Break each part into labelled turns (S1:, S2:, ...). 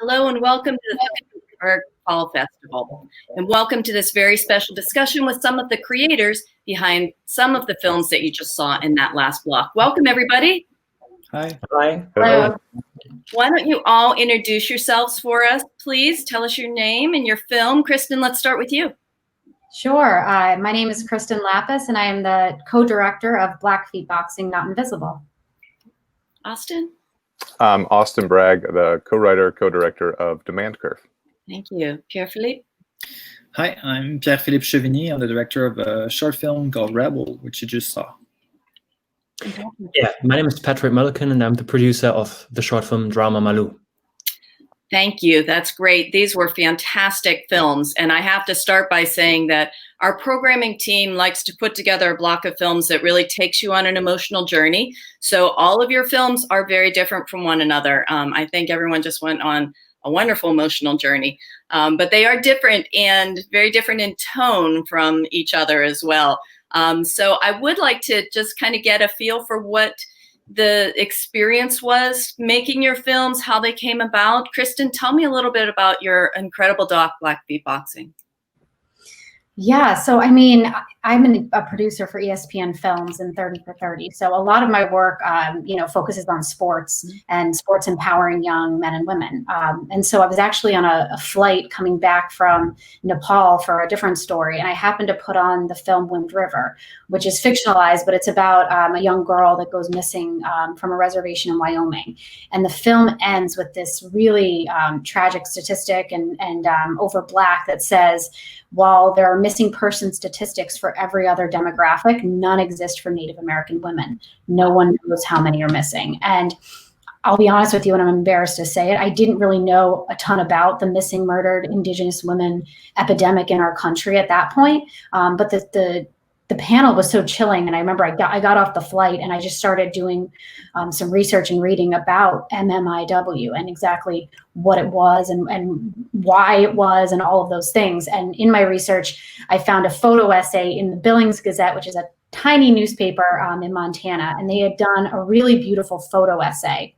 S1: Hello and welcome to the Pittsburgh Fall Festival. And welcome to this very special discussion with some of the creators behind some of the films that you just saw in that last block. Welcome, everybody.
S2: Hi.
S3: Hi.
S1: Hello. Why don't you all introduce yourselves for us, please? Tell us your name and your film. Kristen, let's start with you.
S4: Sure. My name is Kristen Lappas, and I am the co-director of Blackfeet Boxing Not Invisible.
S1: Austin?
S5: I'm Austin Bragg, the co-writer, co-director of Demand Curve.
S1: Thank you. Pier-Phillippe?
S2: Hi, I'm Pier-Phillippe Chevigny. I'm the director of a short film called Rebel, which you just saw.
S3: Yeah, my name is Patrick Moelleken, and I'm the producer of the short film Drama Malou.
S1: Thank you. That's great. These were fantastic films. And I have to start by saying that our programming team likes to put together a block of films that really takes you on an emotional journey. So all of your films are very different from one another. I think everyone just went on a wonderful emotional journey, but they are different and very different in tone from each other as well. So I would like to just kind of get a feel for what the experience was making your films, how they came about. Kristen, tell me a little bit about your incredible doc, Blackfeet Boxing.
S4: Yeah, so I mean, I'm a producer for ESPN Films and 30 for 30. So a lot of my work, focuses on sports and sports empowering young men and women. And so I was actually on a flight coming back from Nepal for a different story. And I happened to put on the film Wind River, which is fictionalized, but it's about a young girl that goes missing from a reservation in Wyoming. And the film ends with this really tragic statistic and over Black that says, while there are missing person statistics for every other demographic, none exist for Native American women. No one knows how many are missing. And I'll be honest with you, and I'm embarrassed to say it, I didn't really know a ton about the missing, murdered Indigenous women epidemic in our country at that point. But the panel was so chilling, and I remember I got off the flight and I just started doing some research and reading about MMIW and exactly what it was and why it was and all of those things. And in my research, I found a photo essay in the Billings Gazette, which is a tiny newspaper in Montana, and they had done a really beautiful photo essay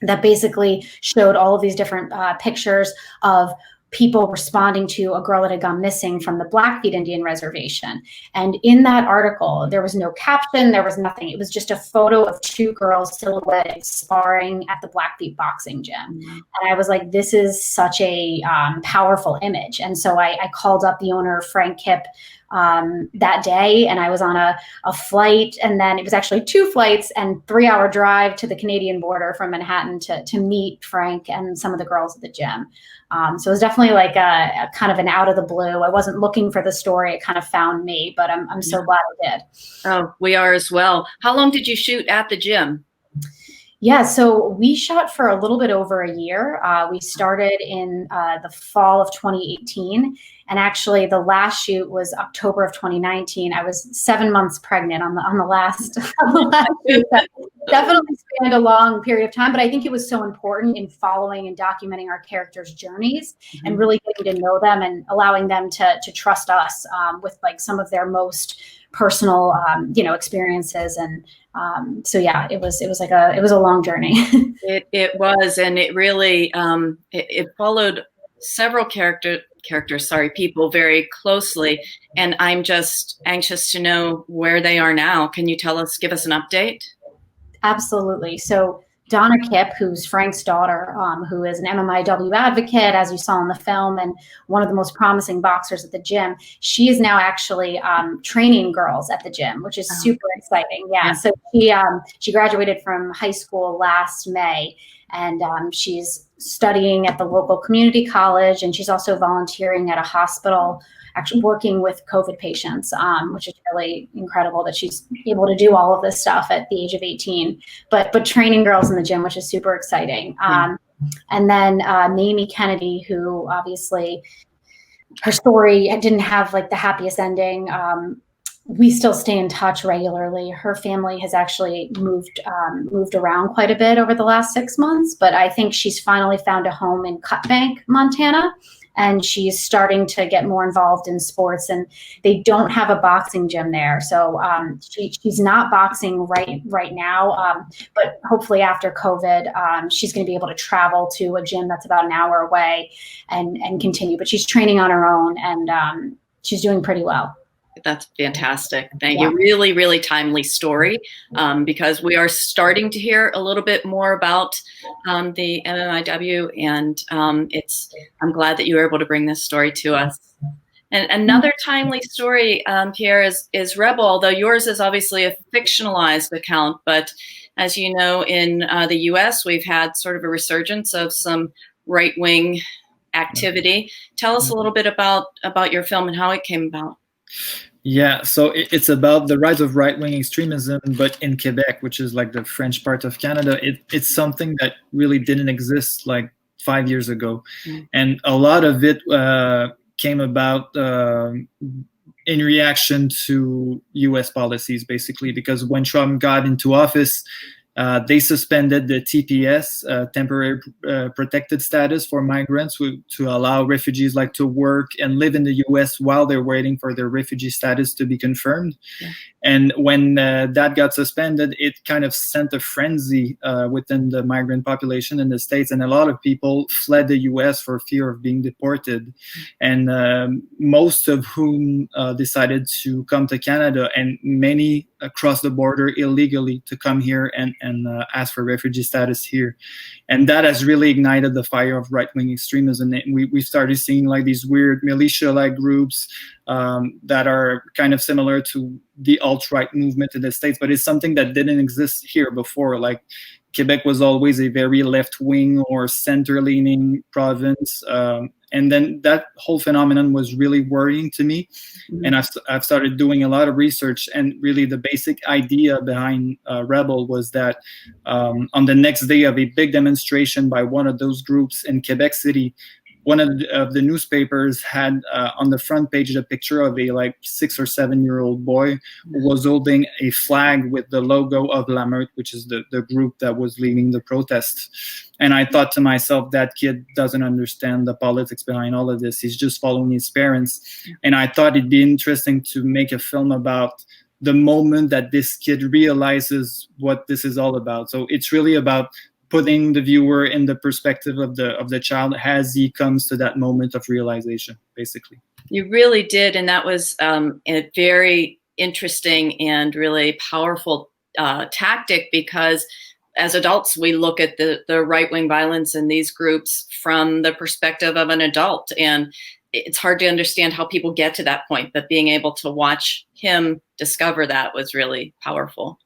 S4: that basically showed all of these different pictures of people responding to a girl that had gone missing from the Blackfeet Indian Reservation. And in that article, there was no caption, there was nothing. It was just a photo of two girls silhouetted sparring at the Blackfeet boxing gym. And I was like, this is such a powerful image. And so I called up the owner, Frank Kipp, that day, and I was on a flight, and then it was actually 2 flights and 3-hour drive to the Canadian border from Manhattan to meet Frank and some of the girls at the gym. So it was definitely like a kind of an out of the blue. I wasn't looking for the story. It kind of found me, but I'm so glad I did.
S1: Oh, we are as well. How long did you shoot at the gym?
S4: Yeah, so we shot for a little bit over a year. We started in the fall of 2018. And actually the last shoot was October of 2019. I was 7 months pregnant on the last shoot. That definitely spanned a long period of time, but I think it was so important in following and documenting our characters' journeys and really getting to know them and allowing them to trust us with like some of their most personal, experiences. And so yeah, it was a long journey.
S1: It was, and it really it followed several people very closely, and I'm just anxious to know where they are now. Can you give us an update?
S4: Absolutely. So Donna Kipp, who's Frank's daughter, who is an MMIW advocate, as you saw in the film, and one of the most promising boxers at the gym, she is now actually training girls at the gym, which is super exciting. Yeah. So she graduated from high school last May, and she's studying at the local community college, and she's also volunteering at a hospital, actually working with COVID patients, which is really incredible that she's able to do all of this stuff at the age of 18, but training girls in the gym, which is super exciting. And then Mamie Kennedy, who obviously her story didn't have like the happiest ending. We still stay in touch regularly. Her family has actually moved around quite a bit over the last 6 months, but I think she's finally found a home in Cut Bank, Montana. and she's starting to get more involved in sports. And they don't have a boxing gym there, so she's not boxing right now. But hopefully after COVID, she's going to be able to travel to a gym that's about an hour away and continue. But she's training on her own, and she's doing pretty well.
S1: That's fantastic. Thank you. Really, really timely story, because we are starting to hear a little bit more about the MMIW, and I'm glad that you were able to bring this story to us. And another timely story, Pierre, is Rebel, although yours is obviously a fictionalized account. But as you know, in the US, we've had sort of a resurgence of some right-wing activity. Tell us a little bit about your film and how it came about.
S2: Yeah, so it's about the rise of right-wing extremism, but in Quebec, which is like the French part of Canada. It's something that really didn't exist like 5 years ago. And a lot of it came about in reaction to US policies, basically, because when Trump got into office, they suspended the TPS, temporary protected status for migrants, to allow refugees like to work and live in the US while they're waiting for their refugee status to be confirmed. Yeah. And when that got suspended, it kind of sent a frenzy within the migrant population in the States, and a lot of people fled the US for fear of being deported. And most of whom decided to come to Canada, and many across the border illegally to come here and ask for refugee status here. And that has really ignited the fire of right-wing extremism. And we started seeing like these weird militia-like groups that are kind of similar to the alt-right movement in the States, but it's something that didn't exist here before. Like Quebec was always a very left-wing or center-leaning province. And then that whole phenomenon was really worrying to me. And I've started doing a lot of research, and really the basic idea behind Rebel was that on the next day of a big demonstration by one of those groups in Quebec City, one of the newspapers had on the front page a picture of a like 6 or 7 year old boy who was holding a flag with the logo of La Meute, which is the group that was leading the protest. And I thought to myself, that kid doesn't understand the politics behind all of this. He's just following his parents. And I thought it'd be interesting to make a film about the moment that this kid realizes what this is all about. So it's really about putting the viewer in the perspective of the child as he comes to that moment of realization, basically.
S1: You really did, and that was a very interesting and really powerful tactic, because as adults, we look at the right-wing violence in these groups from the perspective of an adult, and it's hard to understand how people get to that point, but being able to watch him discover that was really powerful.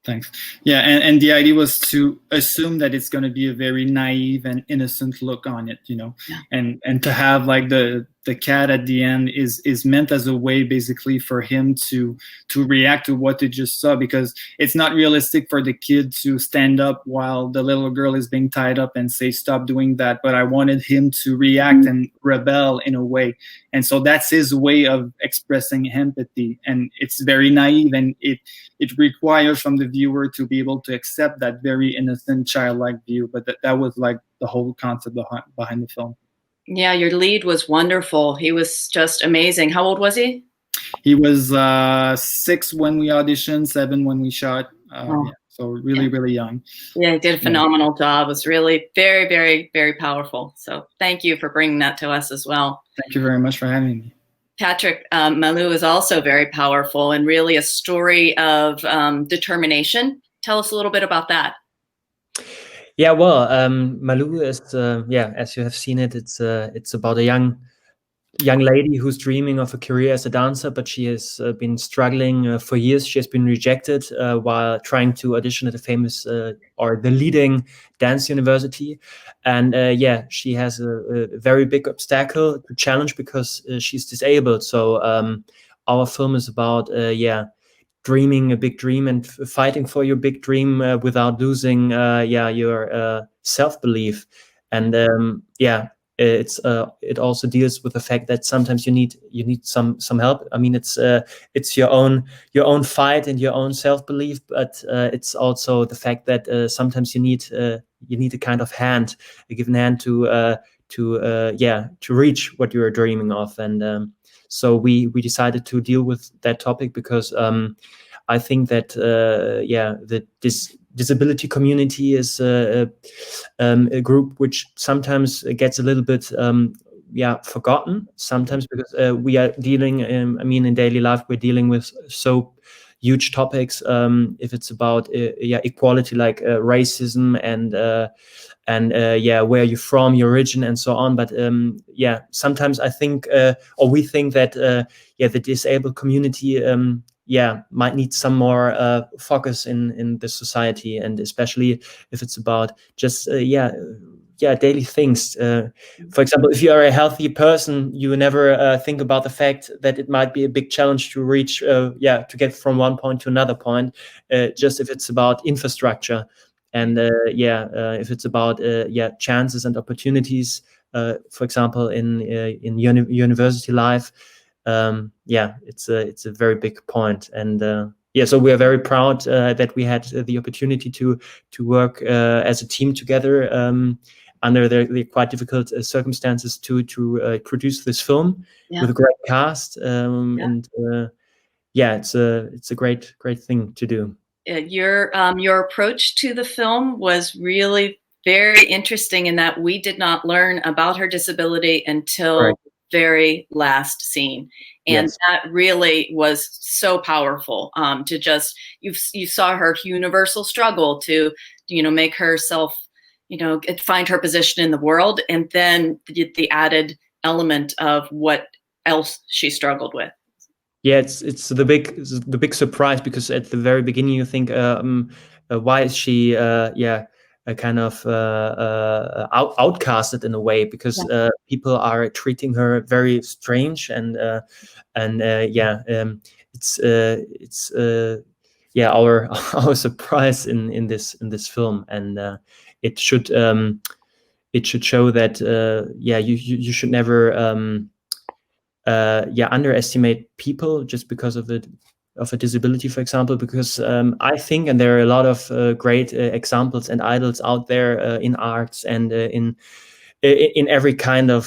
S2: Thanks. Yeah, and the idea was to assume that it's going to be a very naive and innocent look on it, you know, and to have like the cat at the end is meant as a way basically for him to react to what they just saw, because it's not realistic for the kid to stand up while the little girl is being tied up and say, stop doing that. But I wanted him to react and rebel in a way. And so that's his way of expressing empathy. And it's very naive, and it requires from the viewer to be able to accept that very innocent childlike view. But that was like the whole concept behind the film.
S1: Yeah, your lead was wonderful. He was just amazing. How old was he?
S2: He was 6 when we auditioned, 7 when we shot. Yeah, so really young.
S1: Yeah, he did a phenomenal job. It was really very, very, very powerful. So thank you for bringing that to us as well.
S2: Thank you very much for having me.
S1: Patrick, Malou is also very powerful and really a story of determination. Tell us a little bit about that.
S3: Yeah, well, Malou is, as you have seen it, it's about a young lady who's dreaming of a career as a dancer, but she has been struggling for years. She has been rejected while trying to audition at a famous or the leading dance university. And she has a very big obstacle to challenge because she's disabled. So our film is about, dreaming a big dream and fighting for your big dream without losing your self-belief. And it also deals with the fact that sometimes you need some help. I mean, it's your own fight and your own self-belief, but it's also the fact that sometimes you need a kind of hand, a given hand to reach what you are dreaming of. And so we decided to deal with that topic because I think that this disability community is a group which sometimes gets a little bit forgotten sometimes, because we are dealing in daily life we're dealing with so huge topics, if it's about equality, like racism and where you're from, your origin, and so on. But sometimes I think or we think that the disabled community might need some more focus in the society, and especially if it's about just daily things. For example, if you are a healthy person, you never think about the fact that it might be a big challenge to reach to get from one point to another point, just if it's about infrastructure. And if it's about chances and opportunities, for example, in university life, it's a very big point. And so we are very proud that we had the opportunity to work as a team together under the quite difficult circumstances to produce this film with a great cast. And it's a great thing to do.
S1: Your approach to the film was really very interesting in that we did not learn about her disability until the very last scene. And that really was so powerful, to just, you saw her universal struggle to, make herself, find her position in the world. And then the added element of what else she struggled with.
S3: Yeah, it's the big surprise, because at the very beginning you think, why is she kind of outcasted in a way, because people are treating her very strange, and it's our surprise in this film. And it should show that you should never underestimate people just because of a disability, for example, because I think, and there are a lot of great examples and idols out there in arts and in every kind of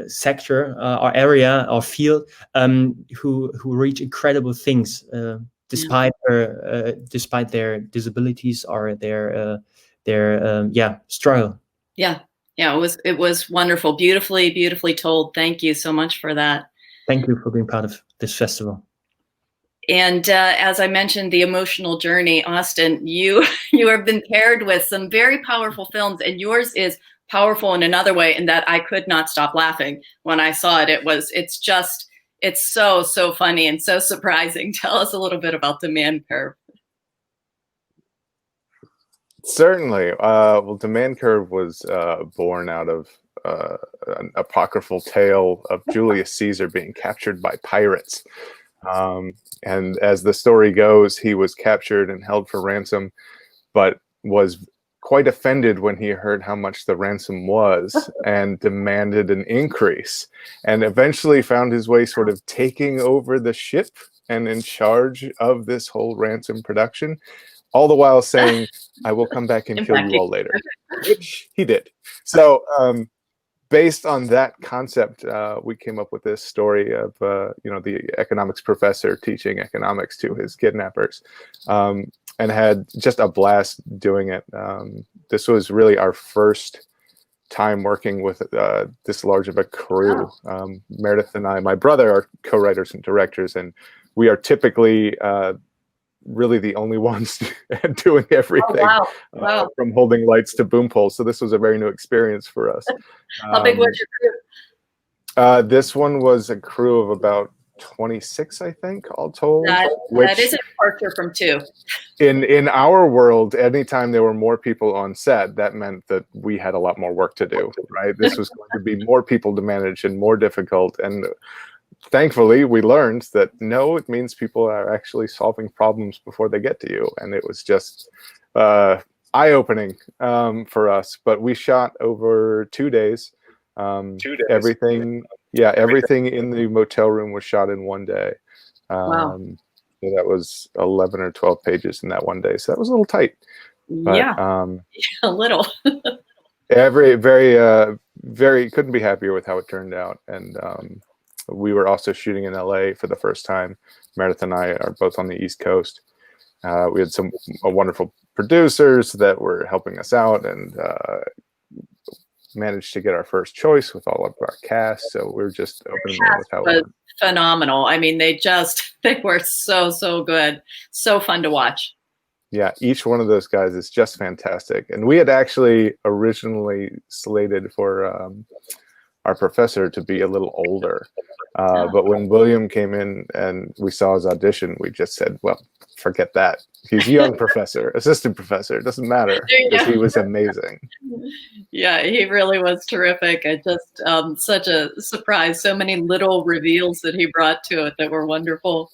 S3: sector or area or field, who reach incredible things despite their disabilities or their struggle.
S1: Yeah, it was wonderful. Beautifully told. Thank you so much for that.
S3: Thank you for being part of this festival.
S1: And as I mentioned, the emotional journey, Austin, you have been paired with some very powerful films, and yours is powerful in another way, in that I could not stop laughing when I saw it. It's so funny and so surprising. Tell us a little bit about Demand Curve.
S5: Certainly. Well, Demand Curve was born out of an apocryphal tale of Julius Caesar being captured by pirates. And as the story goes, he was captured and held for ransom, but was quite offended when he heard how much the ransom was and demanded an increase, and eventually found his way sort of taking over the ship and in charge of this whole ransom production, all the while saying, I will come back and kill you all later, which he did. So based on that concept, we came up with this story of, the economics professor teaching economics to his kidnappers, and had just a blast doing it. This was really our first time working with this large of a crew. Meredith and I, my brother, are co-writers and directors, and we are typically really the only ones doing everything. Wow. From holding lights to boom poles. So this was a very new experience for us.
S1: How big was your
S5: crew? This one was a crew of about 26, I think, all told.
S1: That is a departure from 2.
S5: In our world, anytime there were more people on set, that meant that we had a lot more work to do, right? This was going to be more people to manage and more difficult. And thankfully, we learned that no, it means people are actually solving problems before they get to you. And it was just eye-opening for us. But we shot over 2 days. 2 days. Everything in the motel room was shot in 1 day.
S1: Wow.
S5: So that was 11 or 12 pages in that 1 day. So that was a little tight. But,
S1: a little.
S5: Very couldn't be happier with how it turned out. And we were also shooting in LA for the first time. Meredith and I are both on the East Coast. We had some wonderful producers that were helping us out, and managed to get our first choice with all of our cast. So we're just opening with how it went.
S1: Phenomenal. I mean, they were so good. So fun to watch.
S5: Yeah, each one of those guys is just fantastic. And we had actually originally slated for our professor to be a little older. But when William came in and we saw his audition, we just said, well, forget that. He's a young professor, assistant professor. It doesn't matter, because he was amazing.
S1: Yeah, he really was terrific. It just such a surprise. So many little reveals that he brought to it that were wonderful.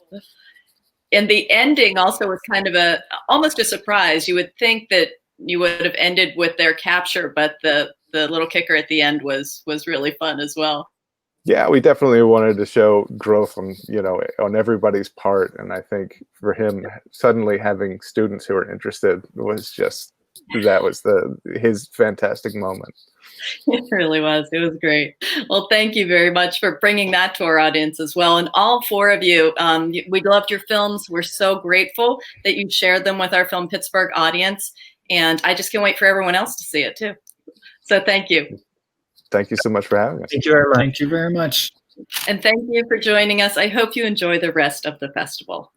S1: And the ending also was kind of almost a surprise. You would think that you would have ended with their capture, but the little kicker at the end was really fun as well.
S5: Yeah, we definitely wanted to show growth on everybody's part, and I think for him, suddenly having students who are interested was his fantastic moment.
S1: It really was. It was great. Well, thank you very much for bringing that to our audience as well. And all four of you, we loved your films. We're so grateful that you shared them with our Film Pittsburgh audience, and I just can't wait for everyone else to see it too. So thank you.
S5: Thank you so much for having us.
S3: Thank you very much.
S2: Thank you very much.
S1: And thank you for joining us. I hope you enjoy the rest of the festival.